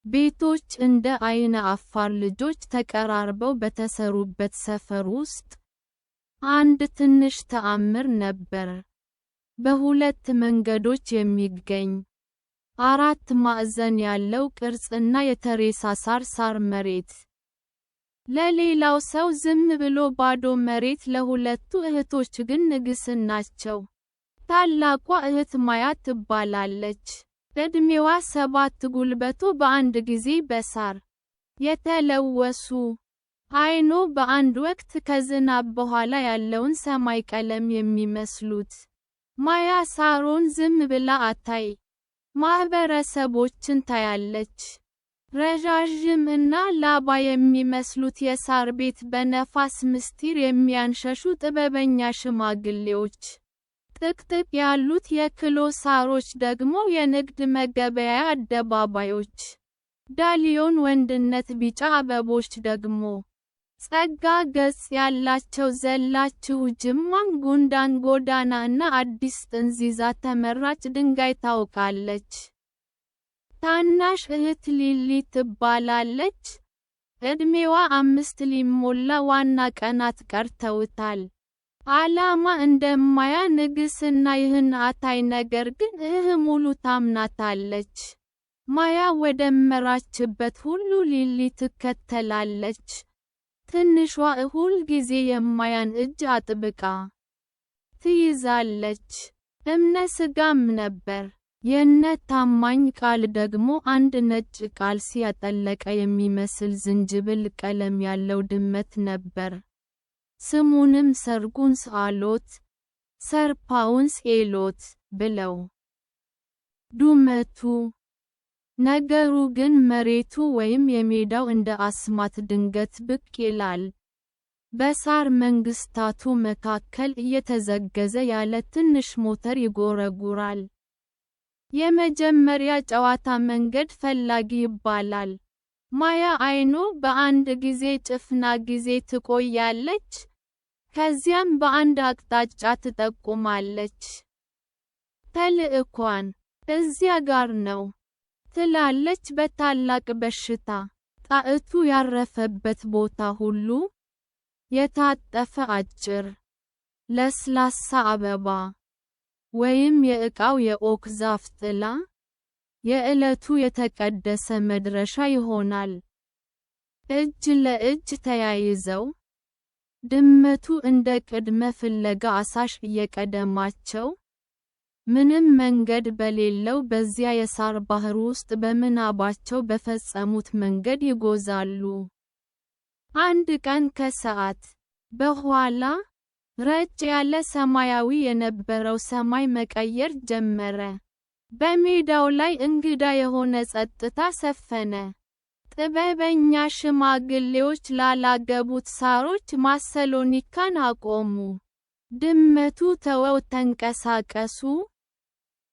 ቤቶች እንደ አይነ አፋር ልጆች ተቀራርበው በተሰሩበት ሰፈር ውስጥ አንድ ትንሽ ተአምር ነበር። በሁለት መንገዶች የሚገኝ 4 ማዕዘን ያለው ቅርጽና የተሬሳ ሳር መሬት። ለሌላው ሰው ዝም ብሎ ባዶ መሬት፣ ለሁለቱ እህቶች ግን ንግስናቸው። ታላቋ እህት ማያ ትባላለች። ዕድሜዋ 7፣ ጉልበቱ በአንድ ጊዜ በሳር የተለወሱ አይኖ በአንድ ወቅት ከዝናብ በኋላ ያለውን ሰማይ ቀለም የሚመስሉት። ማያ ሳሮን ዝም ብላ አታይ፣ ማህበረሰቦችን ታያለች። ረዣዥም እና ላባ የሚመስሉት የሳር ቤት በነፋስ ምስጢር የሚያንሸሹ ጥበበኛ ሽማግሌዎች። ጥቅጥቅ ያሉት የክሎ ሳሮች ደግሞ የንግድ መገበያያ አደባባዮች። ዳሊዮን ወንድነት፣ ቢጫ አበቦች ደግሞ ጸጋ ገጽ ያላቸው። ዘላችሁ ጅማን፣ ጉንዳን ጎዳና እና አዲስ ጥንዚዛ ተመራጭ ድንጋይ ታውቃለች። ታናሽ እህት ሊሊ ትባላለች። ዕድሜዋ 5 ሊሞላ ዋና ቀናት ቀርተውታል። ዓላማ እንደማያ ንግስና ይህን አታይ፣ ነገር ግን ሙሉ ታምናታለች። ማያ ወደ መራችበት ሁሉ ሊሊ ትከተላለች። ትንሿ ሁል ጊዜ የማያን እጅ አጥብቃ ትይዛለች። እምነት ስጋም ነበር። የእነት ታማኝ ቃል ደግሞ አንድ ነጭ ቃል ሲያጠለቀ የሚመስል ዝንጅብል ቀለም ያለው ድመት ነበር። ስሙንም ሰርጉንስ አሎት፣ ሰርፓውንስ ኤሎት ብለው ዱመቱ። ነገሩ ግን መሬቱ ወይም የሜዳው እንደ አስማት ድንገት ብቅ ይላል። በሳር መንግስታቱ መካከል እየተዘገዘ ያለ ትንሽ ሞተር ይጎረጉራል። የመጀመሪያ ጨዋታ መንገድ ፈላጊ ይባላል። ማያ አይኖ በአንድ ጊዜ ጭፍና ጊዜ ትቆያለች፣ ከዚያም በአንድ አቅጣጫ ትጠቁማለች። ተልዕኳን እዚያ ጋር ነው ትላለች በታላቅ በሽታ። ጣዕቱ ያረፈበት ቦታ ሁሉ የታጠፈ አጭር፣ ለስላሳ አበባ ወይም የዕቃው የኦክ ዛፍ ጥላ የዕለቱ የተቀደሰ መድረሻ ይሆናል። እጅ ለእጅ ተያይዘው፣ ድመቱ እንደ ቅድመ ፍለጋ አሳሽ እየቀደማቸው፣ ምንም መንገድ በሌለው በዚያ የሳር ባህር ውስጥ በምናባቸው በፈጸሙት መንገድ ይጓዛሉ። አንድ ቀን ከሰዓት በኋላ፣ ረጭ ያለ ሰማያዊ የነበረው ሰማይ መቀየር ጀመረ። በሜዳው ላይ እንግዳ የሆነ ጸጥታ ሰፈነ። ጥበበኛ ሽማግሌዎች ላላገቡት ሳሮች ማሰሎኒካን አቆሙ። ድመቱ ተወው፣ ተንቀሳቀሱ።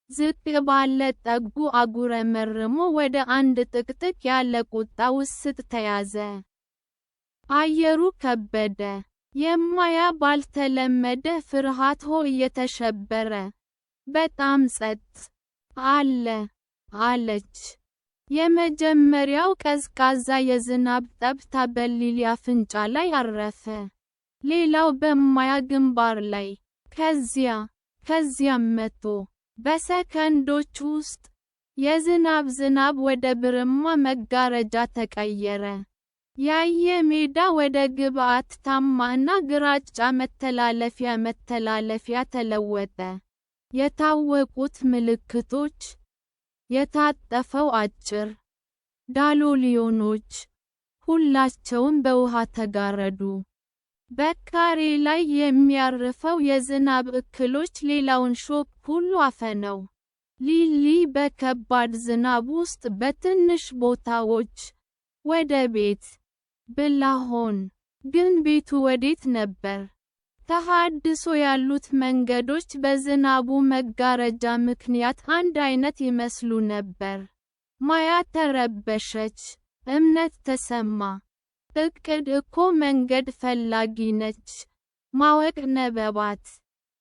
ዝቅ ባለ ጠጉ አጉረመርሞ ወደ አንድ ጥቅጥቅ ያለ ቁጣ ውስጥ ተያዘ። አየሩ ከበደ። የማያ ባልተለመደ ፍርሃት እየተሸበረ፣ በጣም ጸጥ አለች። የመጀመሪያው ቀዝቃዛ የዝናብ ጠብታ በሊሊ አፍንጫ ላይ አረፈ፣ ሌላው በማያ ግንባር ላይ። ከዚያም መቶ በሰከንዶች ውስጥ ዝናብ ወደ ብርማ መጋረጃ ተቀየረ። ያየ ሜዳ ወደ ግብዓታማ እና ግራጫ መተላለፊያ ተለወጠ። የታወቁት ምልክቶች፣ የታጠፈው አጭር ዳሎሊዮኖች፣ ሁላቸውም በውሃ ተጋረዱ። በካሬ ላይ የሚያርፈው የዝናብ እክሎች ሌላውን ሾፕ ሁሉ አፈነው። ሊሊ በከባድ ዝናብ ውስጥ በትንሽ ቦታዎች ወደ ቤት ብላ ሆን። ግን ቤቱ ወዴት ነበር? ተሃድሶ ያሉት መንገዶች በዝናቡ መጋረጃ ምክንያት አንድ አይነት ይመስሉ ነበር። ማያ ተረበሸች። እምነት ተሰማ። እቅድ እኮ መንገድ ፈላጊ ነች። ማወቅ ነበባት።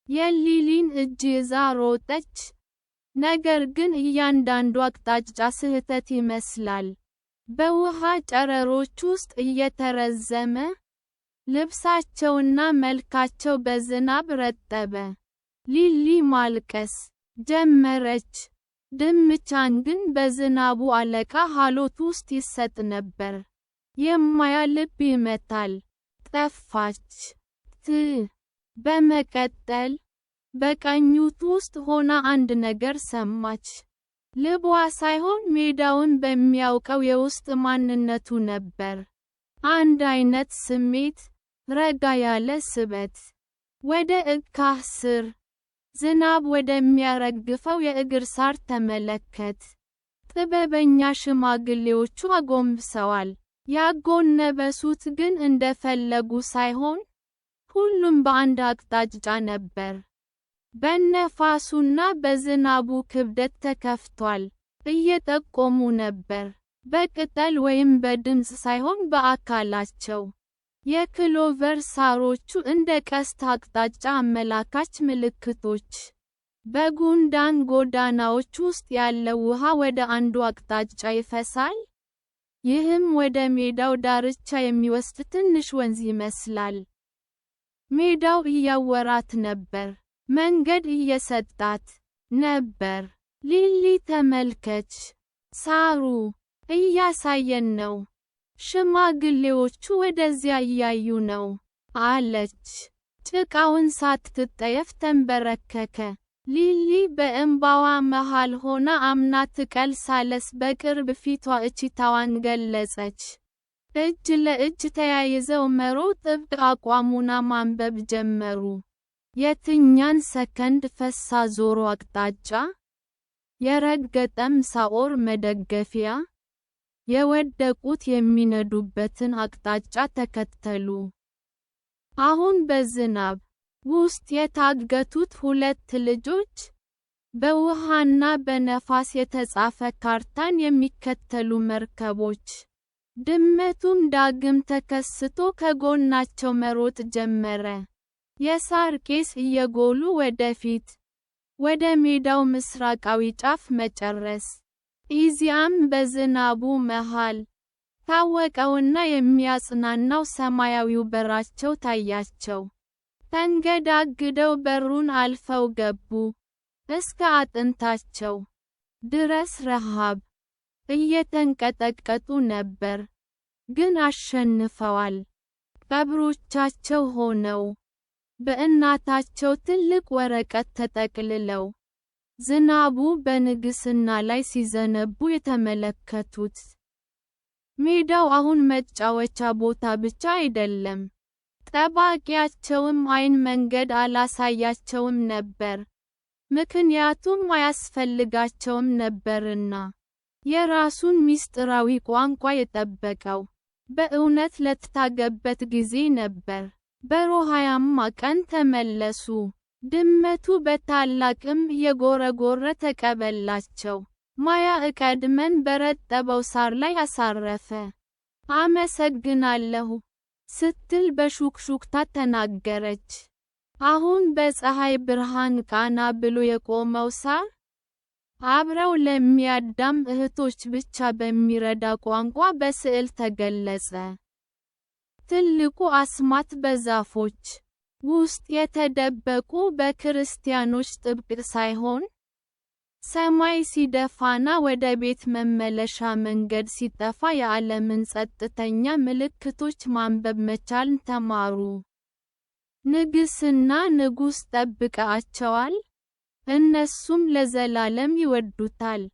የሊሊን እጅ ይዛ ሮጠች። ነገር ግን እያንዳንዱ አቅጣጫ ስህተት ይመስላል። በውሃ ጨረሮች ውስጥ እየተረዘመ፣ ልብሳቸውና መልካቸው በዝናብ ረጠበ። ሊሊ ማልቀስ ጀመረች። ድምቻን ግን በዝናቡ አለቃ ሀሎት ውስጥ ይሰጥ ነበር። የማያ ልብ ይመታል። ጠፋች። በመቀጠል በቀኙት ውስጥ ሆና አንድ ነገር ሰማች። ልቧ ሳይሆን ሜዳውን በሚያውቀው የውስጥ ማንነቱ ነበር። አንድ አይነት ስሜት፣ ረጋ ያለ ስበት። ወደ እካህ ስር፣ ዝናብ ወደሚያረግፈው የእግር ሳር ተመለከት። ጥበበኛ ሽማግሌዎቹ አጎንብሰዋል። ያጎነበሱት ግን እንደፈለጉ ሳይሆን፣ ሁሉም በአንድ አቅጣጫ ነበር። በነፋሱና በዝናቡ ክብደት ተከፍቷል። እየጠቆሙ ነበር። በቅጠል ወይም በድምፅ ሳይሆን በአካላቸው። የክሎቨር ሳሮቹ እንደ ቀስት አቅጣጫ አመላካች ምልክቶች። በጉንዳን ጎዳናዎች ውስጥ ያለው ውሃ ወደ አንዱ አቅጣጫ ይፈሳል። ይህም ወደ ሜዳው ዳርቻ የሚወስድ ትንሽ ወንዝ ይመስላል። ሜዳው እያወራት ነበር። መንገድ እየሰጣት ነበር። ሊሊ ተመልከች፣ ሳሩ እያሳየን ነው። ሽማግሌዎቹ ወደዚያ እያዩ ነው አለች። ጭቃውን ሳትጠየፍ ተንበረከከ። ሊሊ በእንባዋ መሃል ሆና አምና ትቀልሳለስ በቅርብ ፊቷ እችታዋን ገለጸች። እጅ ለእጅ ተያይዘው መሮጥ ጥብቅ አቋሙና ማንበብ ጀመሩ። የትኛን ሰከንድ ፈሳ ዞሮ አቅጣጫ? የረገጠም ሳኦር መደገፊያ? የወደቁት የሚነዱበትን አቅጣጫ ተከተሉ። አሁን በዝናብ ውስጥ የታገቱት ሁለት ልጆች፣ በውሃና በነፋስ የተጻፈ ካርታን የሚከተሉ መርከቦች። ድመቱም ዳግም ተከስቶ ከጎናቸው መሮጥ ጀመረ። የሳር ቄስ እየጎሉ ወደፊት፣ ወደ ሜዳው ምስራቃዊ ጫፍ መጨረስ። ኢዚያም በዝናቡ መሃል ታወቀውና የሚያጽናናው ሰማያዊው በራቸው ታያቸው። ተንገዳግደው በሩን አልፈው ገቡ። እስከ አጥንታቸው ድረስ ረሃብ። እየተንቀጠቀጡ ነበር፣ ግን አሸንፈዋል። ቀብሮቻቸው ሆነው በእናታቸው ትልቅ ወረቀት ተጠቅልለው፣ ዝናቡ በንግስና ላይ ሲዘነቡ የተመለከቱት። ሜዳው አሁን መጫወቻ ቦታ ብቻ አይደለም። ጠባቂያቸውም አይን መንገድ አላሳያቸውም ነበር፣ ምክንያቱም አያስፈልጋቸውም ነበርና። የራሱን ምስጢራዊ ቋንቋ የጠበቀው በእውነት ለተታገበት ጊዜ ነበር። በሮሃያማ ቀን ተመለሱ። ድመቱ በታላቅም እየጎረጎረ ተቀበላቸው። ማያ እቀድመን በረጠበው ሳር ላይ አሳረፈ። አመሰግናለሁ ስትል በሹክሹክታ ተናገረች። አሁን በፀሐይ ብርሃን ቃና ብሎ የቆመው ሳር፣ አብረው ለሚያዳም እህቶች ብቻ በሚረዳ ቋንቋ በስዕል ተገለጸ። ትልቁ አስማት በዛፎች ውስጥ የተደበቁ በክርስቲያኖች ጥብቅ ሳይሆን፣ ሰማይ ሲደፋና ወደ ቤት መመለሻ መንገድ ሲጠፋ የዓለምን ጸጥተኛ ምልክቶች ማንበብ መቻልን ተማሩ። ንግስና ንጉሥ ጠብቀዋቸዋል፣ እነሱም ለዘላለም ይወዱታል።